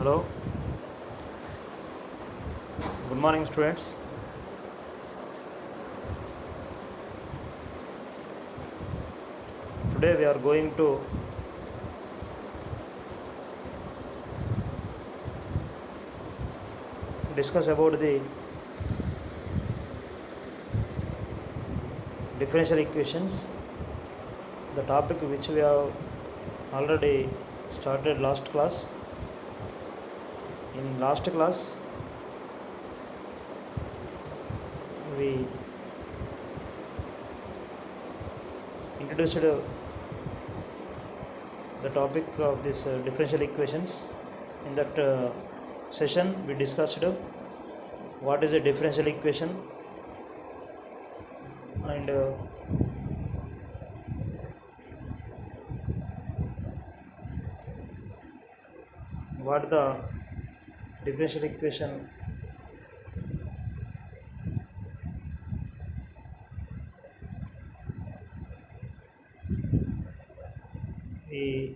Hello, good morning, students. Today we are going to discuss about the differential equations, the topic which we have already started last class. In last class, we introduced the topic of this differential equations. In that session, we discussed what is a differential equation and what the differential equation we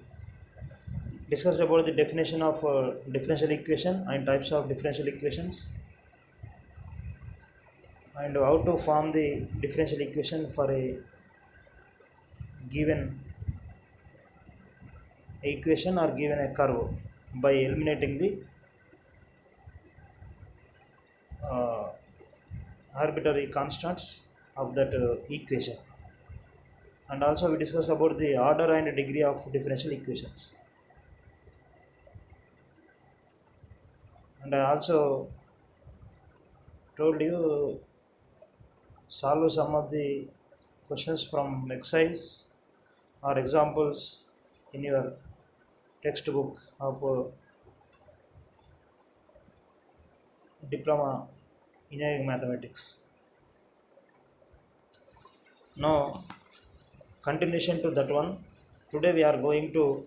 discussed about the definition of differential equation and types of differential equations and how to form the differential equation for a given equation or given a curve by eliminating the uh, arbitrary constants of that equation. And also we discussed about the order and degree of differential equations. And I also told you solve some of the questions from exercise or examples in your textbook of diploma engineering mathematics. Now, continuation to that one. Today we are going to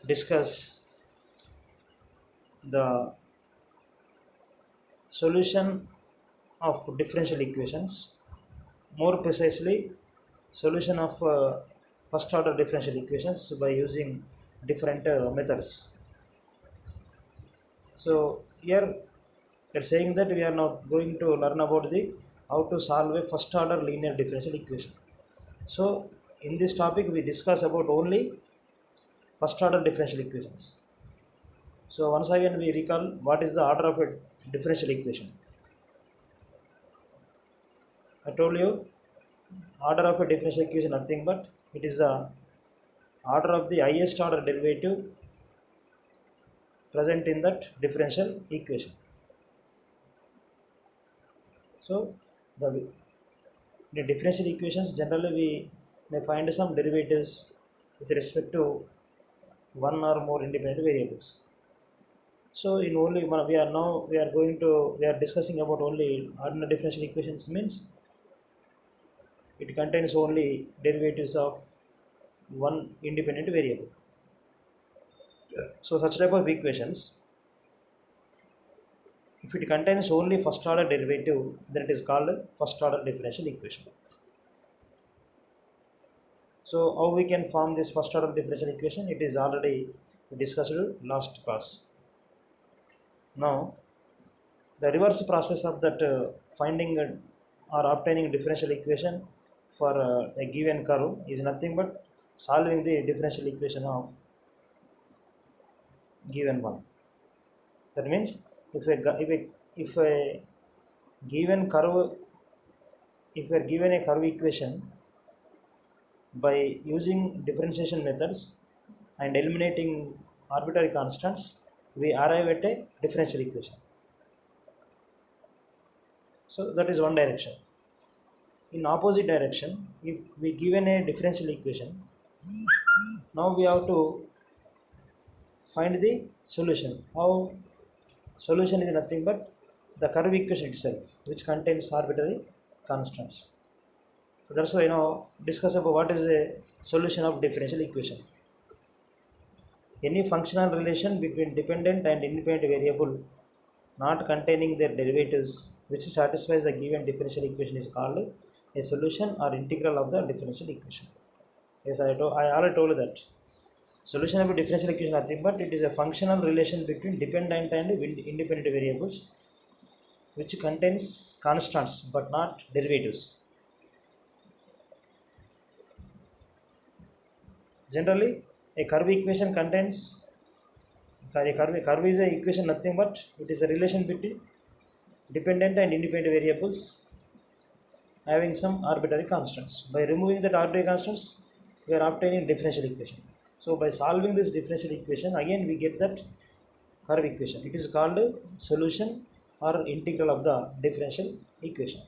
discuss the solution of differential equations, more precisely solution of first order differential equations by using different methods. So here we are saying that we are now going to learn about the how to solve a first order linear differential equation. So in this topic we discuss about only first order differential equations. So once again we recall what is the order of a differential equation. I told you order of a differential equation nothing but it is the order of the highest order derivative present in that differential equation. So the differential equations generally we may find some derivatives with respect to one or more independent variables. So in only we are now we are discussing about only ordinary differential equations means it contains only derivatives of one independent variable. So such type of equations, if it contains only first order derivative, then it is called first order differential equation. So how we can form this first order differential equation? It is already discussed last class. Now the reverse process of that finding or obtaining differential equation for a given curve is nothing but solving the differential equation of given one. That means if a given curve, if we are given a curve equation by using differentiation methods and eliminating arbitrary constants, we arrive at a differential equation. So that is one direction. In opposite direction, if we given a differential equation, now we have to find the solution. How? Solution is nothing but the curve equation itself, which contains arbitrary constants. So that's why discuss about what is the solution of differential equation. Any functional relation between dependent and independent variable not containing their derivatives which satisfies a given differential equation is called a solution or integral of the differential equation. Yes, I already told you that. Solution of a differential equation nothing but it is a functional relation between dependent and independent variables which contains constants but not derivatives. Generally, a curve equation contains a curve is a equation nothing but it is a relation between dependent and independent variables having some arbitrary constants. By removing that arbitrary constants, we are obtaining differential equation. So by solving this differential equation, again we get that curve equation. It is called solution or integral of the differential equation.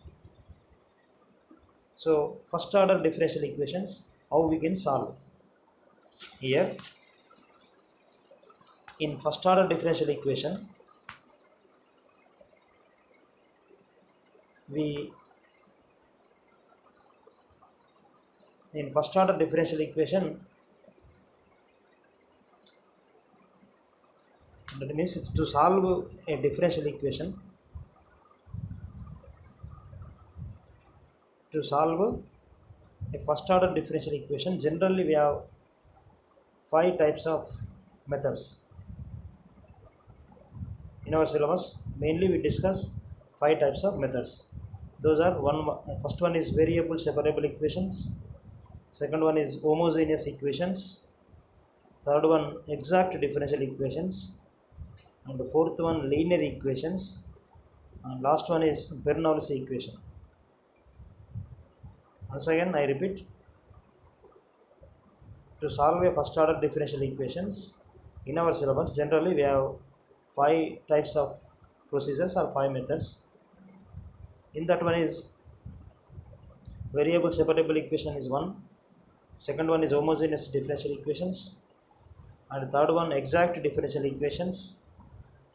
So first order differential equations, how we can solve. Here, in first order differential equation, we in first order differential equation, that means to solve a differential equation, to solve a first order differential equation, generally we have five types of methods. In our syllabus, mainly we discuss five types of methods. Those are first one is variable separable equations, second one is homogeneous equations, third one exact differential equations, and the fourth one linear equations, and last one is Bernoulli equation. Once again I repeat, to solve a first order differential equations in our syllabus, generally we have five types of procedures or five methods. In that one is variable separable equation is one, second one is homogeneous differential equations, and third one exact differential equations,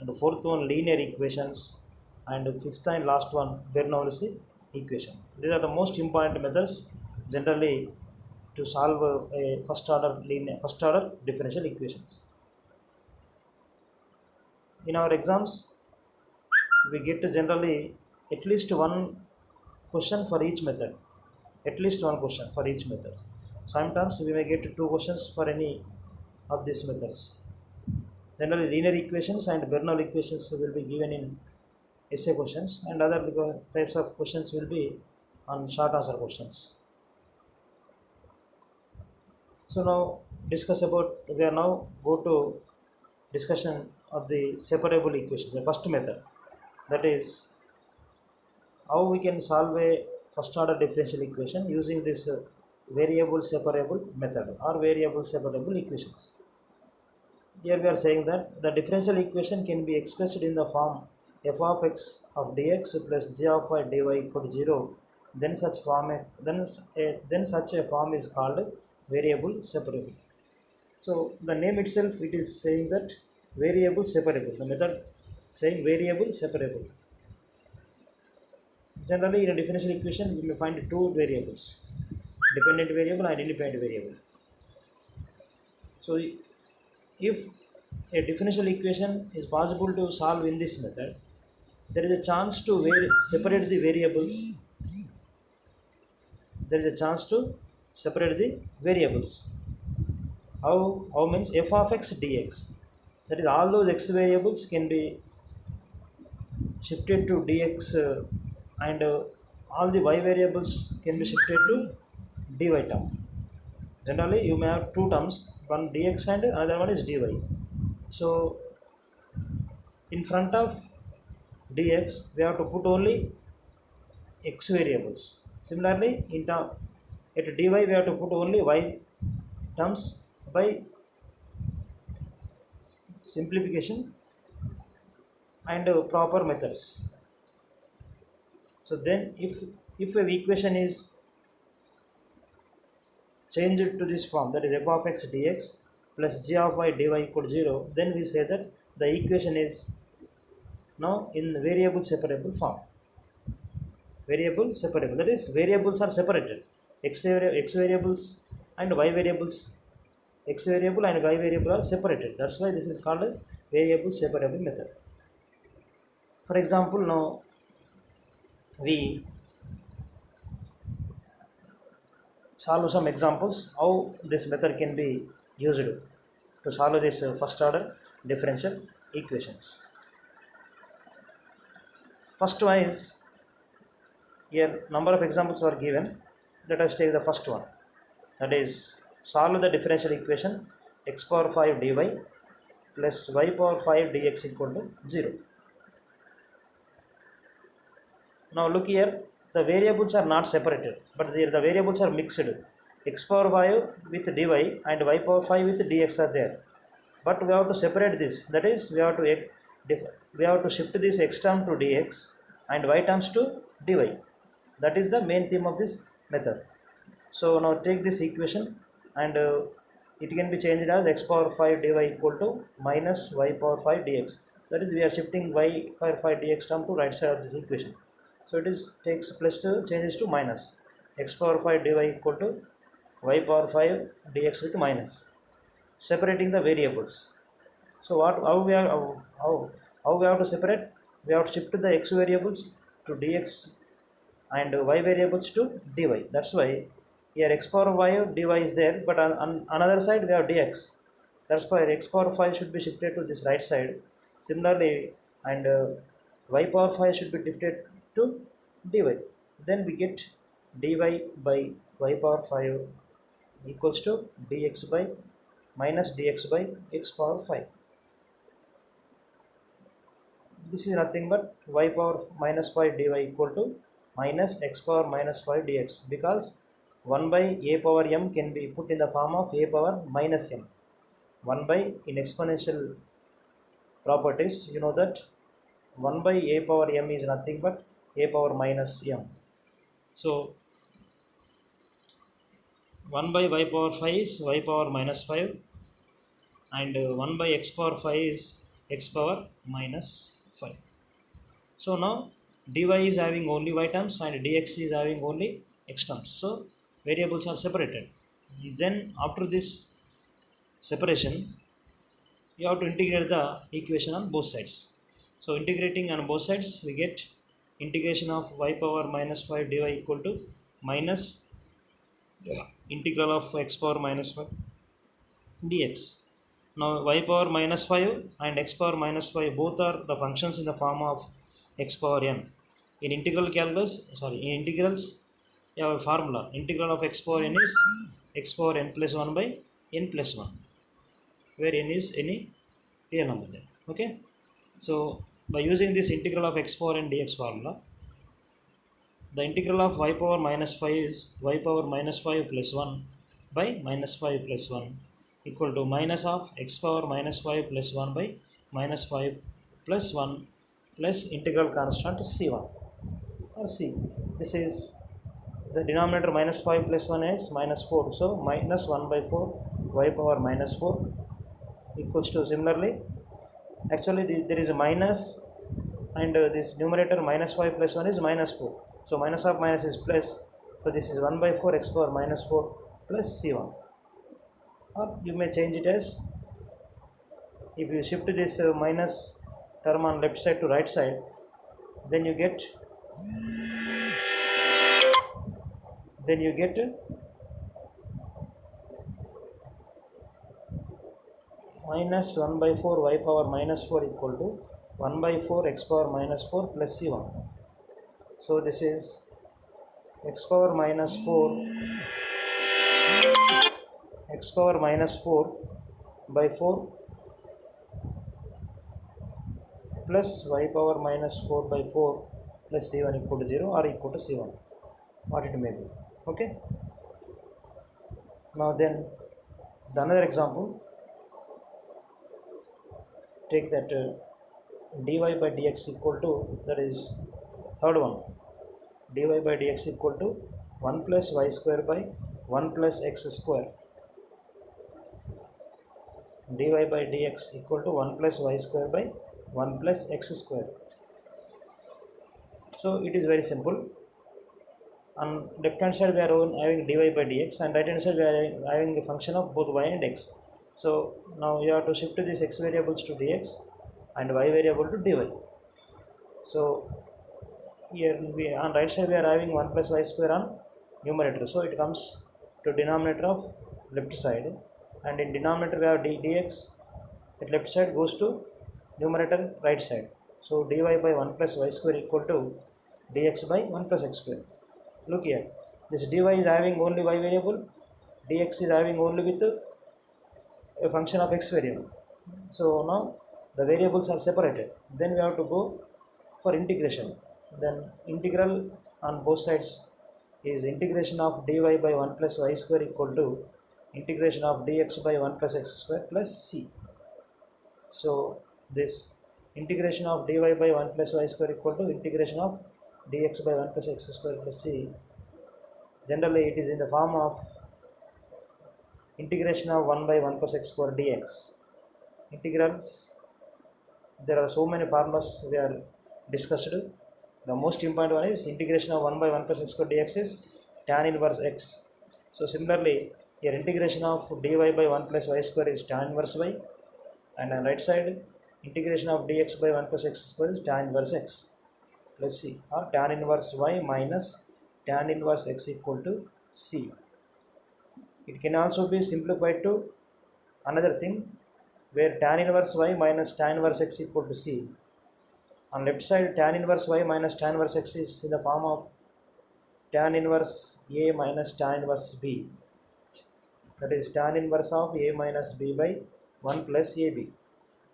and the fourth one linear equations, and the fifth and last one Bernoulli equation. These are the most important methods generally to solve a first order differential equations. In our exams, we get generally at least one question for each method, at least one question for each method. Sometimes we may get two questions for any of these methods. Generally linear equations and Bernoulli equations will be given in essay questions, and other types of questions will be on short answer questions. So now we are now go to discussion of the separable equation, the first method, that is how we can solve a first order differential equation using this variable separable method or variable separable equations. Here we are saying that the differential equation can be expressed in the form f of x of dx plus g of y dy equal to 0. Then such a form is called variable separable. So the name itself, it is saying that variable separable. The method saying variable separable. Generally in a differential equation we may find two variables, dependent variable and independent variable. So if a differential equation is possible to solve in this method, there is a chance to separate the variables. There is a chance to separate the variables. How means f of x dx. That is, all those x variables can be shifted to dx, and all the y variables can be shifted to dy term. Generally you may have two terms, one dx and another one is dy. So in front of dx we have to put only x variables. Similarly at dy we have to put only y terms by simplification and proper methods. So then if a equation is changed to this form, that is f of x dx plus g of y dy equal to 0, then we say that the equation is now in variable separable form. Variable separable, that is variables are separated. X variables and y variables, x variable and y variable are separated. That's why this is called a variable separable method. For example, now we solve some examples how this method can be used. to solve this first order differential equations. First one is, here number of examples are given. Let us take the first one, that is solve the differential equation x power 5 dy plus y power 5 dx equal to 0. Now look here, the variables are not separated, but here the variables are mixed. X power 5 with dy and y power 5 with dx are there. But we have to separate this. That is, we have to shift this x term to dx and y terms to dy. That is the main theme of this method. So now take this equation and it can be changed as x power 5 dy equal to minus y power 5 dx. That is, we are shifting y power 5 dx term to right side of this equation. So it is takes plus to changes to minus x power 5 dy equal to y power 5 dx with minus, separating the variables. So how we have to separate? We have to shift the x variables to dx and y variables to dy. That's why here x power y dy is there, but on another side we have dx. That's why x power 5 should be shifted to this right side. Similarly, and y power 5 should be shifted to dy. Then we get dy by y power 5 equals to dx by minus dx by x power 5. This is nothing but y power minus 5 dy equal to minus x power minus 5 dx, because 1 by a power m can be put in the form of a power minus m. 1 by, in exponential properties you know that 1 by a power m is nothing but a power minus m. So 1 by y power 5 is y power minus 5 and 1 by x power 5 is x power minus 5. So now dy is having only y terms and dx is having only x terms. So variables are separated. Then after this separation, you have to integrate the equation on both sides. So integrating on both sides, we get integration of y power minus 5 dy equal to minus integral of x power minus 5 dx. Now y power minus 5 and x power minus 5 both are the functions in the form of x power n. In integral calculus, in integrals, you have a formula. Integral of x power n is x power n plus 1 by n plus 1, where n is any real number there. Okay. So by using this integral of x power n dx formula, the integral of y power minus 5 is y power minus 5 plus 1 by minus 5 plus 1 equal to minus of x power minus 5 plus 1 by minus 5 plus 1 plus integral constant c1 or c. This is the denominator minus 5 plus 1 is minus 4. So minus 1 by 4 y power minus 4 equals to, similarly, actually there is a minus and this numerator minus 5 plus 1 is minus 4. So minus of minus is plus. So this is 1 by 4 x power minus 4 plus c1. Or you may change it as, if you shift this minus term on left side to right side, then you get minus 1 by 4 y power minus 4 equal to 1 by 4 x power minus 4 plus c1. So this is x power minus 4 by 4 plus y power minus 4 by 4 plus c1 equal to 0 or equal to c1, what it may be. Okay. Now then the another example, take that dy by dx equal to, that is third one, dy by dx equal to 1 plus y square by 1 plus x square. Dy by dx equal to 1 plus y square by 1 plus x square. So it is very simple. On left hand side we are having dy by dx and right hand side we are having a function of both y and x. So now you have to shift these x variables to dx and y variable to dy. So here we, on right side we are having 1 plus y square on numerator, so it comes to denominator of left side and in denominator we have dx at left side goes to numerator right side. So dy by 1 plus y square equal to dx by 1 plus x square. Look here, this dy is having only y variable, dx is having only with a function of x variable. So now the variables are separated. Then we have to go for integration. Then integral on both sides is integration of dy by 1 plus y square equal to integration of dx by 1 plus x square plus c. So this integration of dy by 1 plus y square equal to integration of dx by 1 plus x square plus c. Generally it is in the form of integration of 1 by 1 plus x square dx. Integrals, there are so many formulas we are discussed. The most important one is integration of 1 by 1 plus x square dx is tan inverse x. So similarly here integration of dy by 1 plus y square is tan inverse y, and on right side integration of dx by 1 plus x square is tan inverse x plus c, or tan inverse y minus tan inverse x equal to c. It can also be simplified to another thing where tan inverse y minus tan inverse x equal to c. On left side tan inverse y minus tan inverse x is in the form of tan inverse a minus tan inverse b, that is tan inverse of a minus b by 1 plus ab.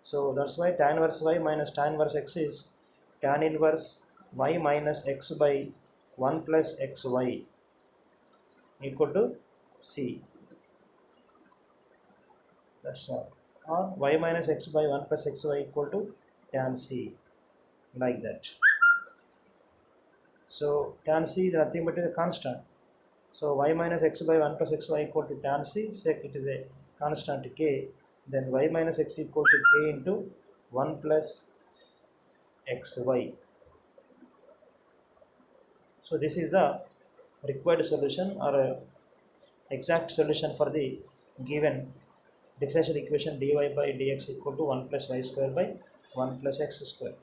So that's why tan inverse y minus tan inverse x is tan inverse y minus x by 1 plus xy equal to c. That's all. Or y minus x by 1 plus xy equal to tan c, like that. So tan c is nothing but a constant. So y minus x by 1 plus xy equal to tan c, sec it is a constant k, then y minus x equal to k into 1 plus xy. So this is the required solution or a exact solution for the given differential equation dy by dx equal to 1 plus y square by 1 plus x square.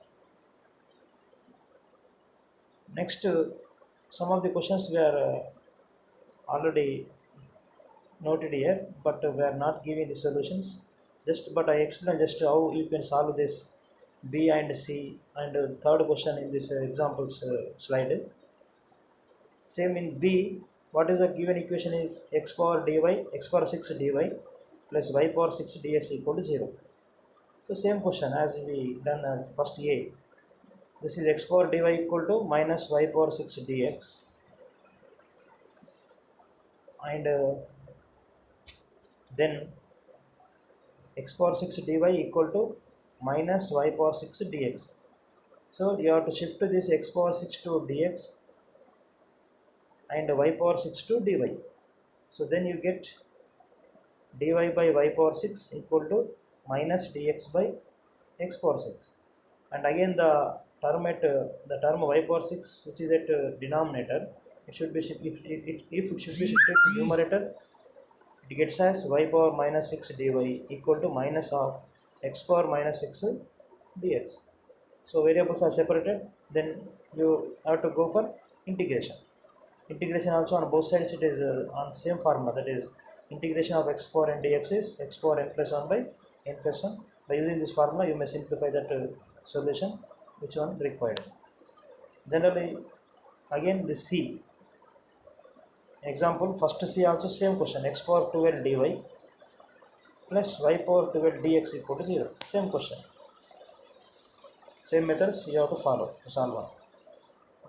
Next, some of the questions were already noted here, but we are not giving the solutions. But I explain just how you can solve this B and C, and third question in this examples slide. Same in B, what is the given equation is x power dy, x power 6 dy plus y power 6 dx equal to 0. So same question as we done as first A. This is x power dy equal to minus y power 6 dx, and then x power 6 dy equal to minus y power 6 dx. So you have to shift this x power 6 to dx and y power 6 to dy. So then you get dy by y power 6 equal to minus dx by x power 6. And again the term y power 6 which is at denominator, it should be if it should be shifted to numerator, it gets as y power minus 6 dy equal to minus of x power minus 6 dx. So variables are separated, then you have to go for integration. Integration also on both sides it is on same formula, that is integration of x power n dx is x power n plus 1 by n plus 1. By using this formula you may simplify that solution which one required. Generally again this C example, first C also same question, x power 12 dy plus y power 12 dx equal to 0. Same question, same methods you have to follow to solve one.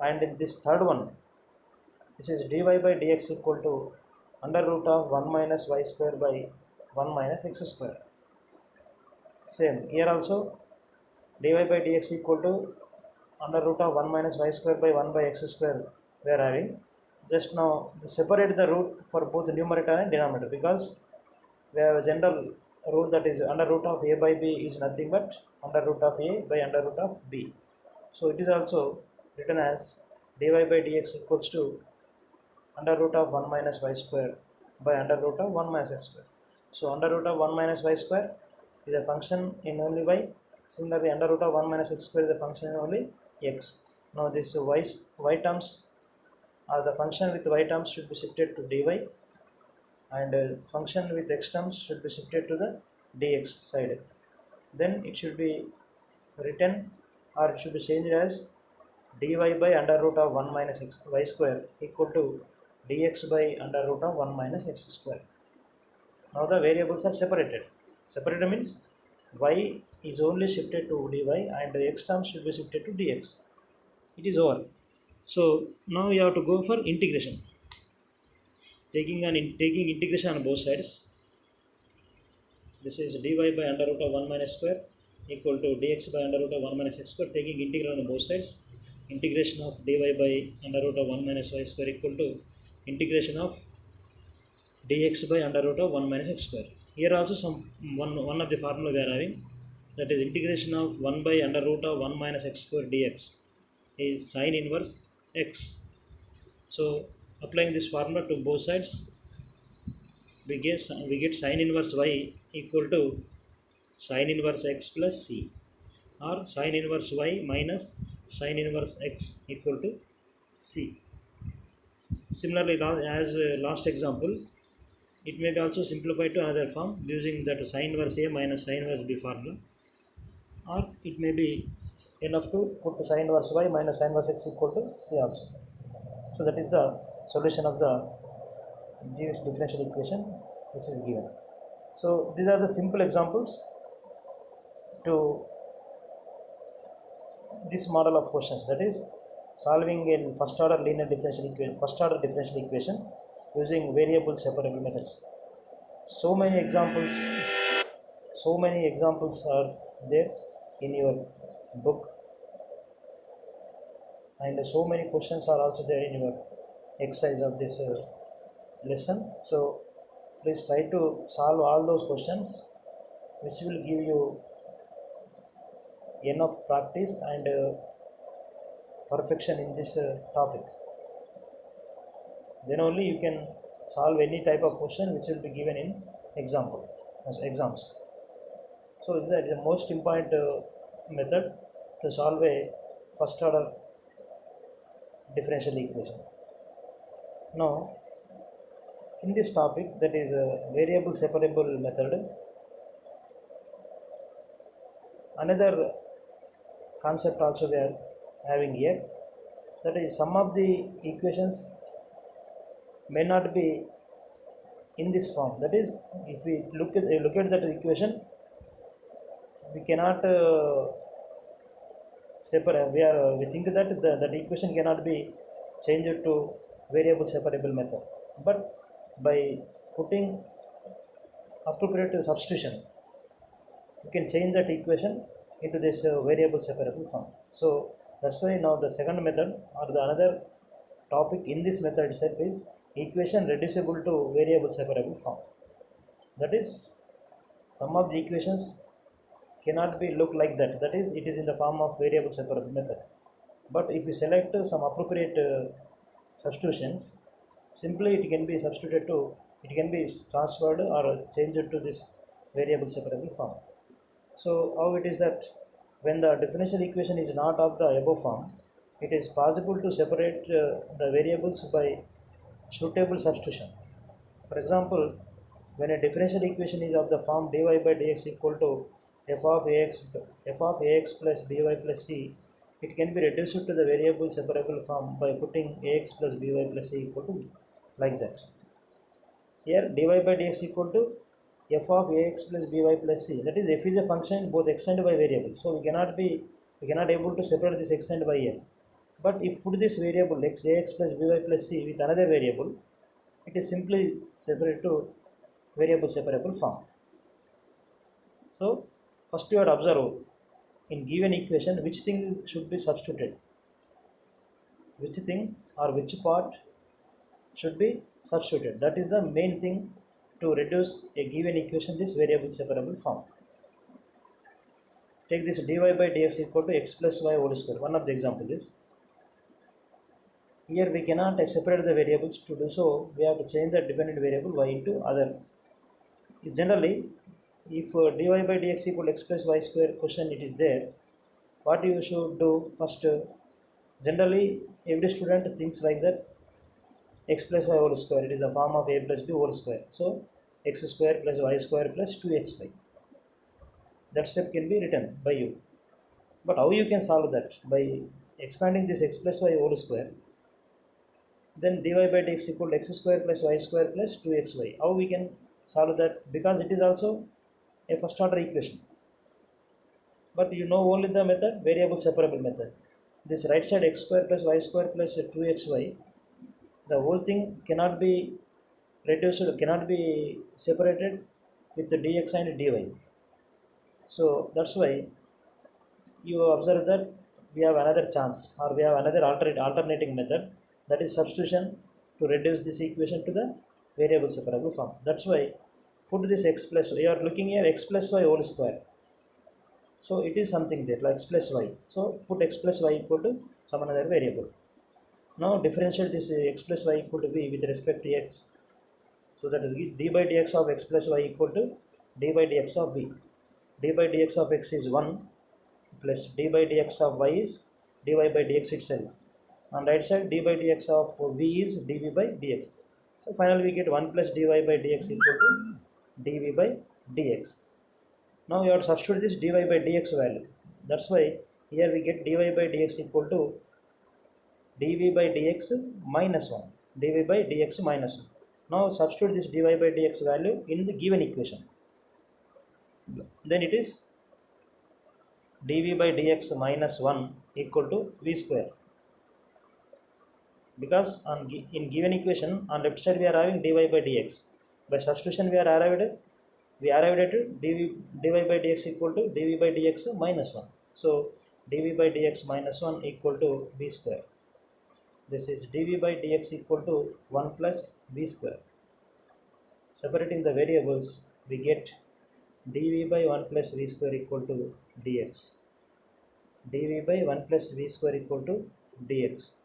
And in this third one, which is dy by dx equal to under root of 1 minus y square by 1 minus x square. Same here also, dy by dx equal to under root of 1 minus y square by 1 by x square we are having. Just now separate the root for both the numerator and denominator, because we have a general rule that is under root of a by b is nothing but under root of a by under root of b. So it is also written as dy by dx equals to under root of 1 minus y square by under root of 1 minus x square. So under root of 1 minus y square is a function in only y. Similarly under root of 1 minus x square is a function in only x. Now this y terms or the function with y terms should be shifted to dy, and function with x terms should be shifted to the dx side. Then it should be written, or it should be changed as dy by under root of 1 minus x y square equal to dx by under root of 1 minus x square. Now the variables are separated. Separated means y is only shifted to dy and the x term should be shifted to dx. It is over. So now you have to go for integration. Taking integration on both sides. This is dy by under root of 1 minus square equal to dx by under root of 1 minus x square. Taking integral on both sides. Integration of dy by under root of 1 minus y square equal to integration of dx by under root of 1 minus x square. Here also one of the formula we are having, that is integration of 1 by under root of 1 minus x square dx is sin inverse x. So applying this formula to both sides, we get sin inverse y equal to sin inverse x plus c, or sin inverse y minus sin inverse x equal to c. Similarly, as last example, it may be also simplified to another form using that sin inverse a minus sin inverse b formula, or it may be enough to put sin inverse y minus sin inverse x equal to c also. So that is the solution of the differential equation which is given. So these are the simple examples to this model of questions, that is solving in first order differential equation using variable separable methods. So many examples are there in your book, and so many questions are also there in your exercise of this lesson. So please try to solve all those questions, which will give you enough practice and perfection in this topic. Then only you can solve any type of question which will be given in exams. So this is the most important method to solve a first order differential equation. Now in this topic, that is a variable separable method, another concept also we are having here, that is some of the equations may not be in this form. That is, if we look at that equation, we cannot separate. We think that that equation cannot be changed to variable separable method, but by putting appropriate substitution, you can change that equation into this variable separable form. So that's why now the second method, or the another topic in this method itself, is equation reducible to variable separable form. That is, some of the equations cannot be look like that. That is, it is in the form of variable separable method. But if we select some appropriate substitutions, simply it can be substituted to, it can be transferred or changed to this variable separable form. So how it is that when the differential equation is not of the above form, it is possible to separate the variables by suitable substitution. For example, when a differential equation is of the form dy by dx equal to f of ax plus by plus c, it can be reduced to the variable separable form by putting ax plus by plus c equal to like that. Here dy by dx equal to f of ax plus by plus c, that is f is a function both x and y variable, so we cannot able to separate this x and y here. But if put this variable ax plus by plus c with another variable, it is simply separate to variable separable form. So first you have to observe in given equation which thing should be substituted, which thing or which part should be substituted. That is the main thing to reduce a given equation this variable separable form. Take this dy by dx equal to x plus y whole square. One of the example is, here we cannot separate the variables. To do so, we have to change the dependent variable y into other. Generally, if dy by dx equal x plus y square question it is there, what you should do first, generally every student thinks like that, x plus y whole square. It is the form of a plus b whole square. So x square plus y square plus 2xy. That step can be written by you. But how you can solve that? By expanding this x plus y whole square, then dy by dx equal to x square plus y square plus 2xy. How we can solve that? Because it is also a first order equation. But you know only the method, variable separable method. This right side x square plus y square plus 2xy, the whole thing cannot be reduced, cannot be separated with the dx and dy. So that's why you observe that we have another chance, or we have another alternating method, that is substitution, to reduce this equation to the variable separable form. That's why put this x plus y. You are looking here x plus y whole square. So it is something there like x plus y. So put x plus y equal to some another variable. Now differentiate this x plus y equal to v with respect to x. So that is d by dx of x plus y equal to d by dx of v. D by dx of x is 1 plus d by dx of y is dy by dx itself. On right side d by dx of v is dv by dx. So finally we get 1 plus dy by dx equal to dv by dx. Now you have to substitute this dy by dx value. That's why here we get dy by dx equal to dv by dx minus 1. dv by dx minus 1. Now substitute this dy by dx value in the given equation. Then it is dv by dx minus 1 equal to v square. Because in given equation on left side we are having dy by dx. By substitution we arrived at dy by dx equal to dv by dx minus 1. So dv by dx minus 1 equal to v square. This is dv by dx equal to 1 plus v square. Separating the variables, we get dv by 1 plus v square equal to dx. dv by 1 plus v square equal to dx.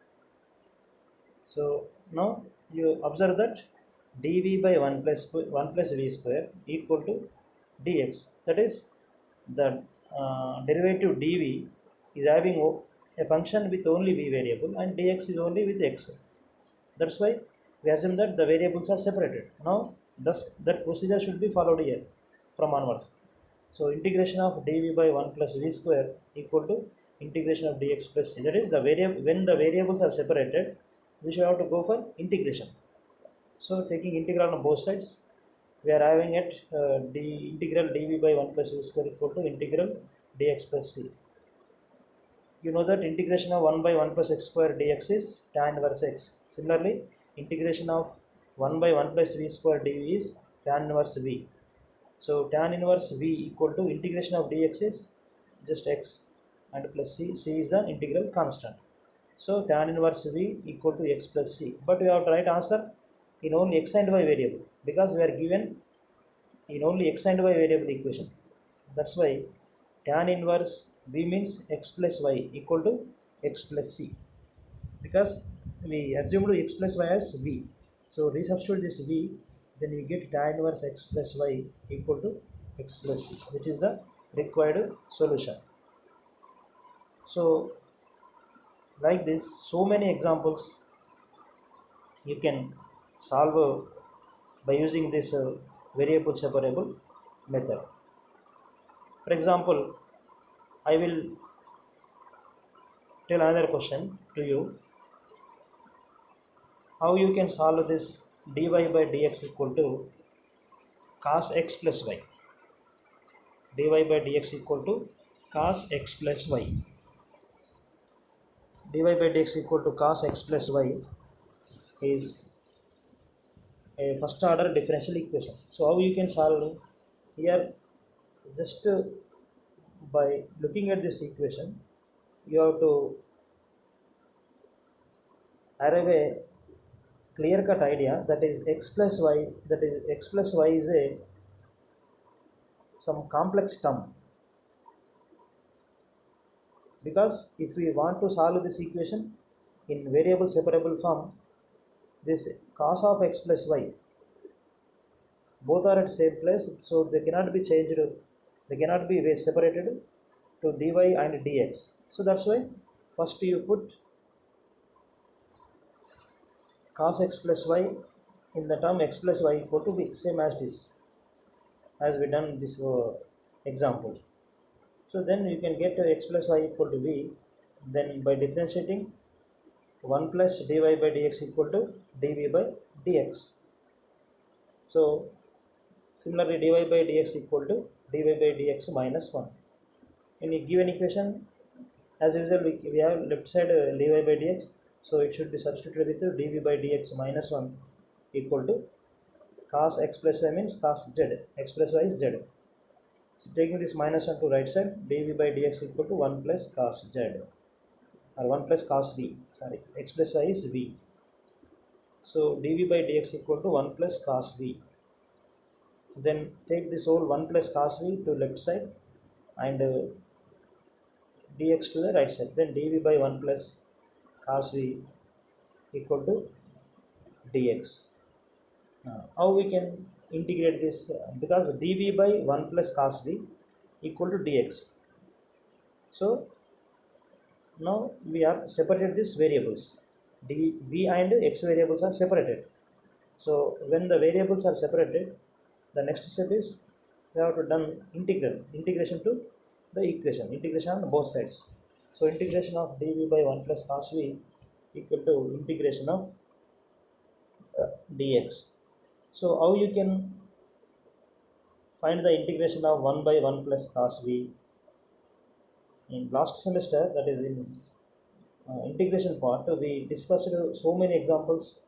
So now you observe that dv by 1 plus v square equal to dx. That is the derivative dv is having a function with only v variable and dx is only with x. That's why we assume that the variables are separated. Now thus that procedure should be followed here from onwards. So integration of dv by 1 plus v square equal to integration of dx plus c. That is the variable, when the variables are separated, we should have to go for integration. So taking integral on both sides, we are having at the integral dv by 1 plus v square equal to integral dx plus c. You know that integration of 1 by 1 plus x square dx is tan inverse x. Similarly, integration of 1 by 1 plus v square dv is tan inverse v. So tan inverse v equal to integration of dx is just x and plus c. C is the integral constant. So tan inverse v equal to x plus c. But we have to write answer in only x and y variable, because we are given in only x and y variable equation. That's why tan inverse v means x plus y equal to x plus c, because we assumed x plus y as v. So resubstitute this v, then we get tan inverse x plus y equal to x plus c, which is the required solution. So like this, so many examples you can solve by using this variable separable method. For example, I will tell another question to you. How you can solve this dy by dx equal to cos x plus y. dy by dx equal to cos x plus y. dy by dx equal to cos x plus y is a first order differential equation. So how you can solve here? Just by looking at this equation, you have to arrive a clear cut idea, that is x plus y, that is x plus y is a some complex term. Because if we want to solve this equation in variable separable form, this cos of x plus y, both are at same place, so they cannot be changed, they cannot be separated to dy and dx. So that's why first you put cos x plus y in the term x plus y equal to b, same as this, as we done this example. So then you can get x plus y equal to v. Then by differentiating, 1 plus dy by dx equal to dv by dx. So similarly, dy by dx equal to dy by dx minus 1. In a given equation, as usual, we have left side dy by dx, so it should be substituted with dv by dx minus 1 equal to cos x plus y means cos z, x plus y is z. So taking this minus 1 to right side, dv by dx equal to 1 plus cos z, or 1 plus cos v, sorry, x plus y is v. So dv by dx equal to 1 plus cos v. Then take this whole 1 plus cos v to left side and dx to the right side. Then dv by 1 plus cos v equal to dx. How we can integrate this? Because dv by 1 plus cos v equal to dx. So now we are separated these variables. V and x variables are separated. So when the variables are separated, the next step is we have to done integration to the equation, integration on both sides. So integration of dv by 1 plus cos v equal to integration of dx. So how you can find the integration of 1 by 1 plus cos v? In last semester, that is in integration part, we discussed so many examples,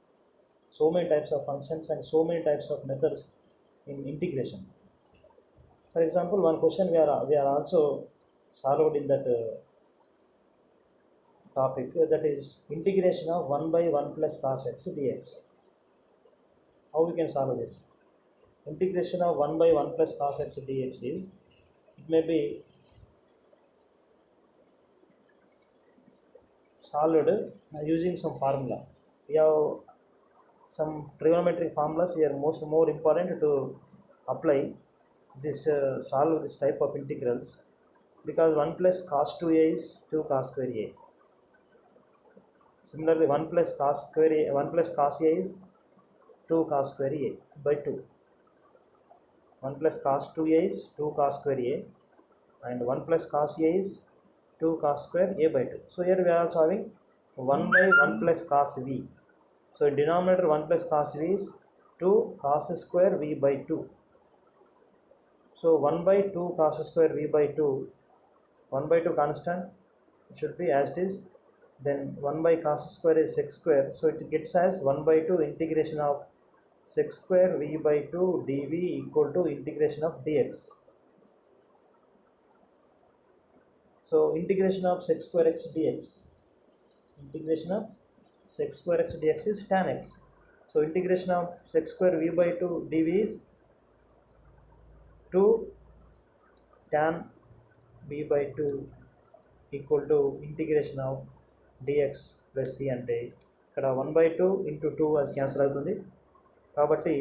so many types of functions and so many types of methods in integration. For example, one question we are also solved in that topic, that is integration of 1 by 1 plus cos x dx. How we can solve this? Integration of 1 by 1 plus cos x dx is, it may be solved using some formula. We have some trigonometric formulas here, more important to apply this, solve this type of integrals, because 1 plus cos 2a is 2 cos square a. Similarly, 1 plus cos square a, 1 plus cos a is 2 cos square a by 2. 1 plus cos 2a is 2 cos square a, and 1 plus cos a is 2 cos square a by 2. So here we are also having 1 by 1 plus cos v. So in denominator 1 plus cos v is 2 cos square v by 2. So 1 by 2 cos square v by 2, 1 by 2 constant, it should be as it is. Then 1 by cos square is sec square, so it gets as 1 by 2 integration of sec square v by 2 dv equal to integration of dx. So integration of sec square x dx, integration of sec square x dx is tan x. So integration of sec square v by 2 dv is 2 tan v by 2 equal to integration of dx plus c. అంటే ఇక్కడ 1 by 2 into 2 అది cancel అవుతుంది, కాబట్టి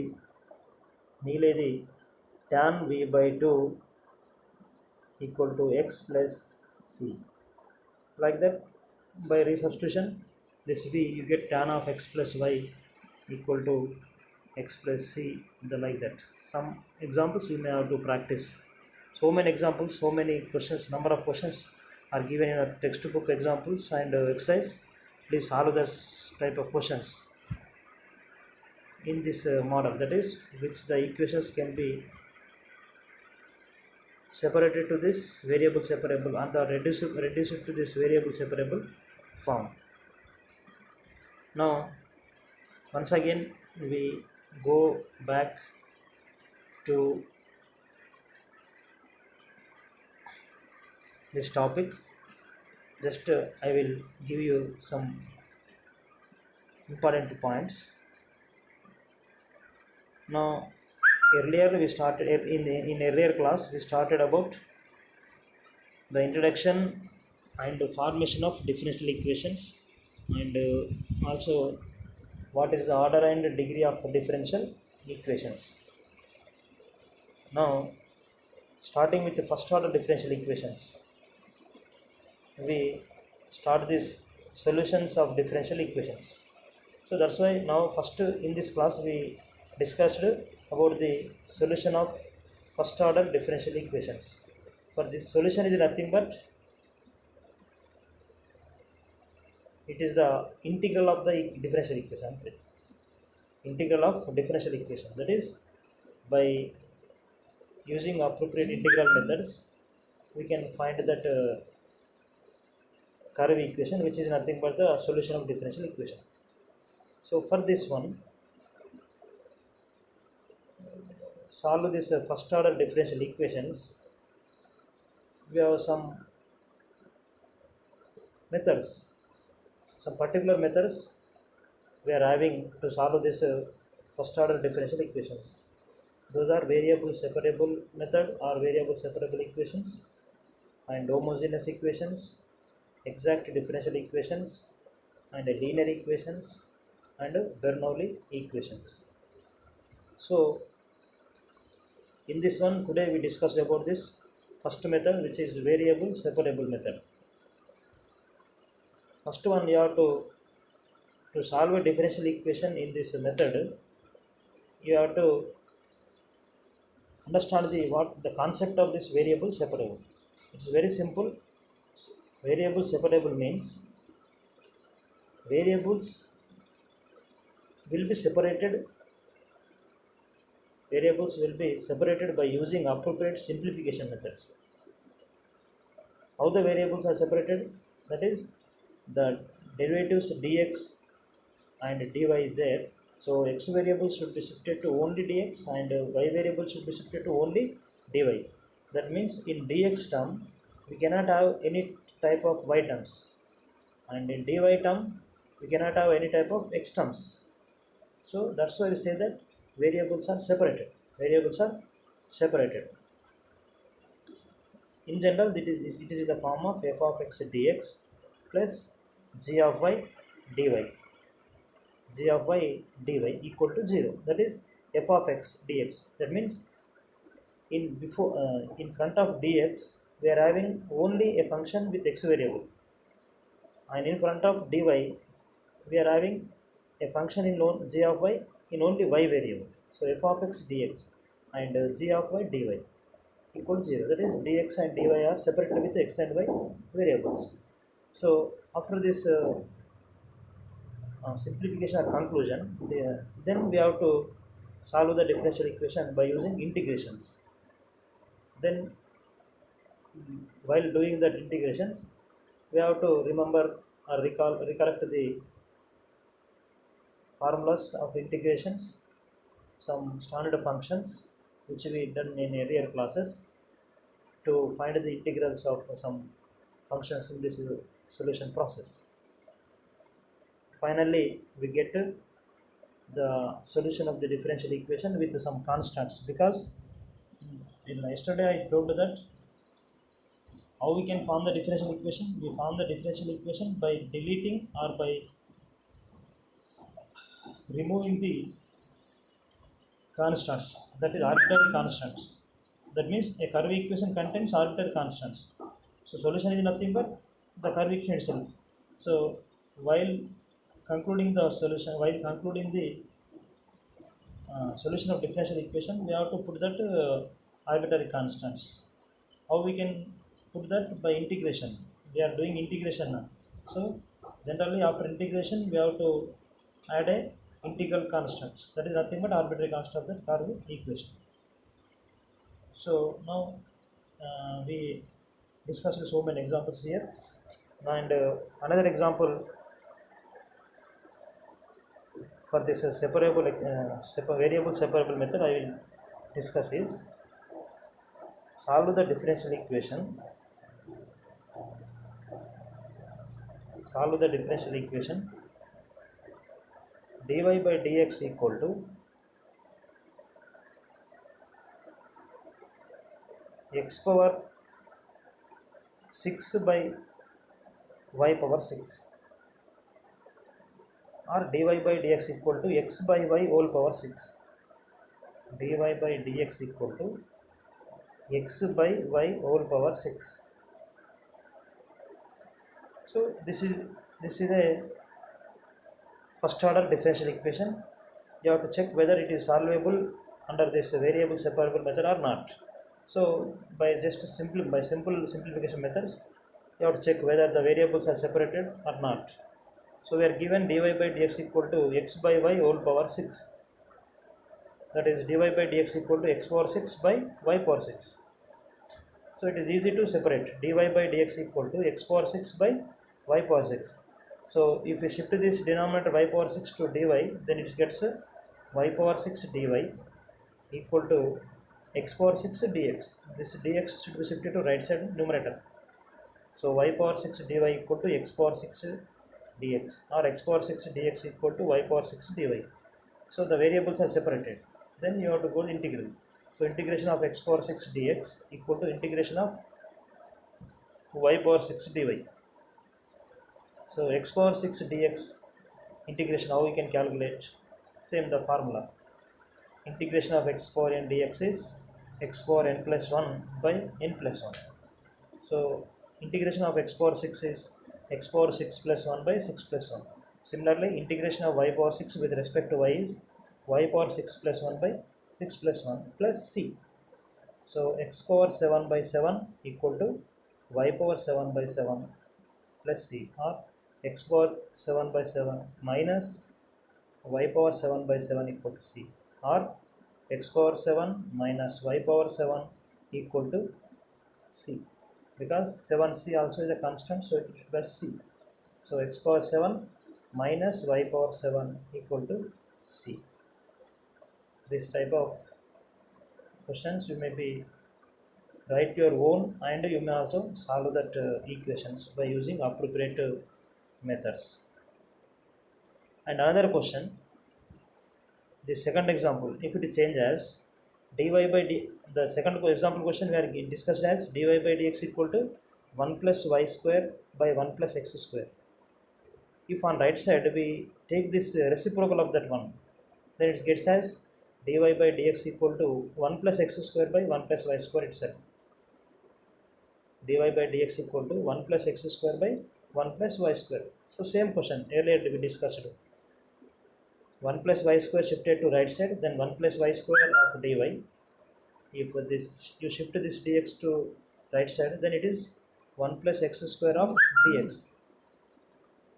మిగిలేది tan v by 2 equal to x plus c. Like that, by resubstitution, this v you get tan of x plus y equal to x plus c, like that. Some examples you may have to practice. So many examples, so many questions, number of questions are given in a textbook examples and exercise. Please solve this type of questions in this model, that is which the equations can be separated to this variable separable and reduce it to this variable separable form. Now once again we go back to this topic. Just I will give you some important points. Now earlier we started in earlier class we started about the introduction and formation of differential equations, and also what is the order and degree of differential equations. Now starting with the first order differential equations, we start these solutions of differential equations. So So that's why now first in this class we discussed about the solution of first order differential equations. For this solution is nothing but it is the integral of the differential equation. Integral of differential equation, that is by using appropriate integral methods we can find that curve equation, which is nothing but the solution of differential equation. So for this one, solve this first order differential equations, we have some methods, some particular methods we are having to solve this first order differential equations. Those are variable separable method or variable separable equations, and homogeneous equations, exact differential equations, and linear equations, and Bernoulli equations. So in this one today we discussed about this first method, which is variable separable method. First one, you have to solve a differential equation in this method, you have to understand the concept of this variable separable. It's very simple. Variable separable means variables will be separated. Variables will be separated by using appropriate simplification methods. How the variables are separated? That is, the derivatives dx and dy is there. So x variable should be shifted to only dx and y variable should be shifted to only dy. That means in dx term we cannot have any type of y terms, and in dy term we cannot have any type of x terms. So that's why we say that variables are separated. Variables are separated. In general, it is in the form of f of x dx plus g of y dy. G of y dy equal to 0. That is f of x dx. That means in front of dx we are having only a function with x variable, and in front of dy we are having a function in g of y in only y variable. So f of x dx and g of y dy equal to 0. That is dx and dy are separated with x and y variables. So after this simplification or conclusion, then we have to solve the differential equation by using integrations. Then while doing that integrations, we have to remember or recollect the formulas of integrations, some standard functions which we done in earlier classes to find the integrals of some functions in this solution process. Finally, we get the solution of the differential equation with some constants, because yesterday I told that how we can form the differential equation. We form the differential equation by deleting or by removing the constants, that is arbitrary constants. That means a curve equation contains arbitrary constants. So solution is nothing but the curve equation itself. So while concluding the solution, while concluding the solution of differential equation, we have to put that arbitrary constants. How we can put that? By integration. We are doing integration now. So generally after integration we have to add a integral constants, that is nothing but arbitrary constant of the curve equation. So now we discussed so many examples here, and another example for this separable variable separable method I will discuss is solve the differential equation. Solve the differential equation dy by dx equal to x power 6 by y power 6, or dy by dx equal to x by y whole power 6. dy by dx equal to x by y whole power 6. So this is a first order differential equation, you have to check whether it is solvable under this variable separable method or not. So by simple simplification methods, you have to check whether the variables are separated or not. So we are given dy by dx equal to x by y whole power 6, that is dy by dx equal to x power 6 by y power 6. So it is easy to separate dy by dx equal to x power 6 by y power 6. So if we shift this denominator y power 6 to dy, then it gets y power 6 dy equal to x power 6 dx. This dx should be shifted to right side numerator. So y power 6 dy equal to x power 6 dx, or x power 6 dx equal to y power 6 dy. So the variables are separated. Then you have to go to integral. So integration of x power 6 dx equal to integration of y power 6 dy. So x power 6 dx integration, how we can calculate? Same the formula. Integration of x power n dx is x power n plus 1 by n plus 1. So integration of x power 6 is x power 6 plus 1 by 6 plus 1. Similarly, integration of y power 6 with respect to y is y power 6 plus 1 by 6 plus 1 plus c. So x power 7 by 7 equal to y power 7 by 7 plus c, or x power 7 by 7 minus y power 7 by 7 equal to c, or x power 7 minus y power 7 equal to c, because 7c also is a constant, so it is plus c. So x power 7 minus y power 7 equal to c. This type of questions you may be write your own, and you may also solve that equations by using appropriate methods. And another question, the second example, if it changes dy by d, the second example question we are discussed as dy by dx equal to 1 plus y square by 1 plus x square. If on right side we take this reciprocal of that one, then it gets as dy by dx equal to 1 plus x square by 1 plus y square itself. Dy by dx equal to 1 plus x square by 1 plus y square. So same question earlier we discussed. 1 plus y square shifted to right side, then 1 plus y square of dy. If this you shift this dx to right side, then it is 1 plus x square of dx.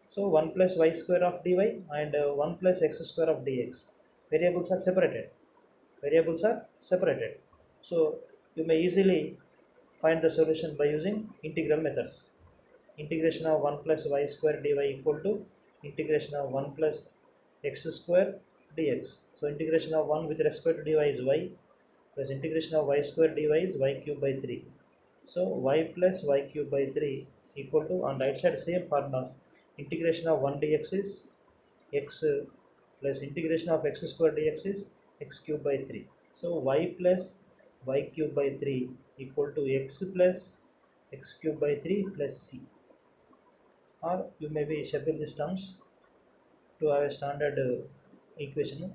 So 1 plus y square of dy and 1 plus x square of dx. Variables are separated. Variables are separated. So you may easily find the solution by using integral methods. Integration of 1 plus y square dy equal to integration of 1 plus x square dx. So integration of 1 with respect to dy is y, plus integration of y square dy is y cube by 3. So y plus y cube by 3 equal to, on right side same formulas, integration of 1 dx is x plus integration of x square dx is x cube by 3. So y plus y cube by 3 equal to x plus x cube by 3 plus c. Or you may be shuffle these terms to have a standard equation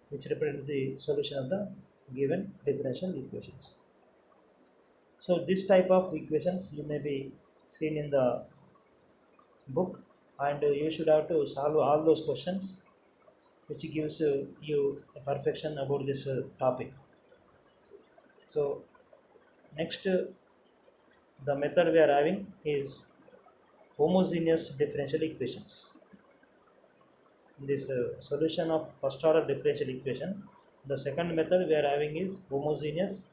which represents the solution of the given differential equations. So this type of equations you may be seen in the book, and you should have to solve all those questions, which gives you a perfection about this topic. So next, the method we are having is homogeneous differential equations. In this solution of first order differential equation, the second method we are having is homogeneous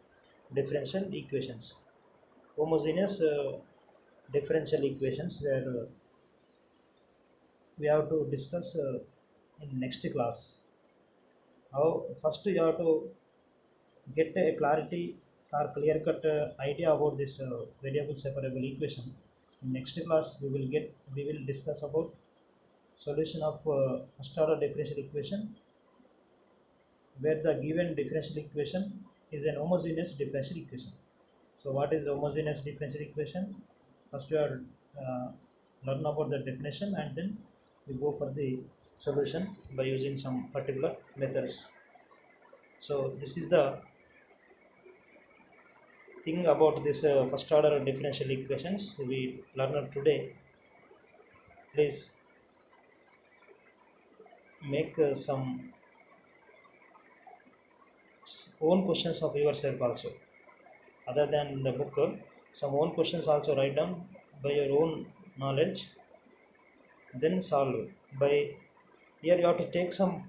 differential equations. Homogeneous differential equations, where we have to discuss in next class. How first you have to get a clarity or clear cut idea about this variable separable equation. In next class we will discuss about solution of first order differential equation, where the given differential equation is an homogeneous differential equation. So what is homogeneous differential equation? First we are learn about the definition, and then we go for the solution by using some particular methods. So this is the thing about this first order differential equations we learned today. Please make some own questions of yourself also, other than the book. Some own questions also write down by your own knowledge, then solve by. Here you have to take some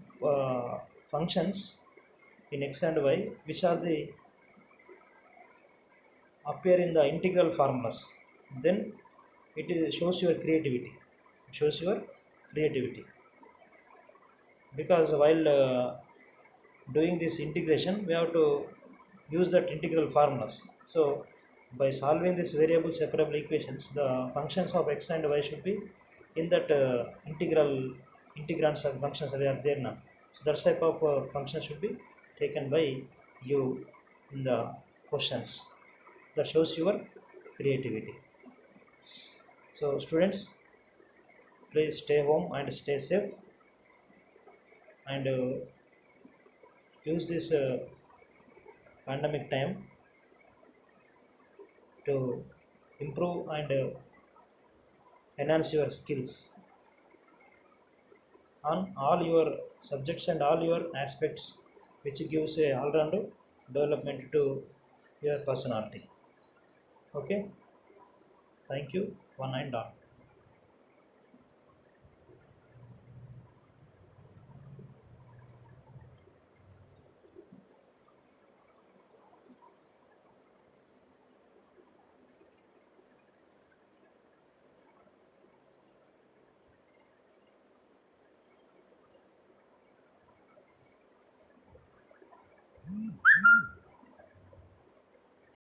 functions in x and y which are the appear in the integral formulas. Then shows your creativity. It shows your creativity because while doing this integration we have to use that integral formulas. So by solving this variable separable equations, the functions of x and y should be in that integral integrands and functions that are there now. So that type of function should be taken by you in the questions. That shows your creativity. So students, please stay home and stay safe, and use this pandemic time to improve and enhance your skills on all your subjects and all your aspects, which gives a all-round development to your personality. Okay, thank you, one and all.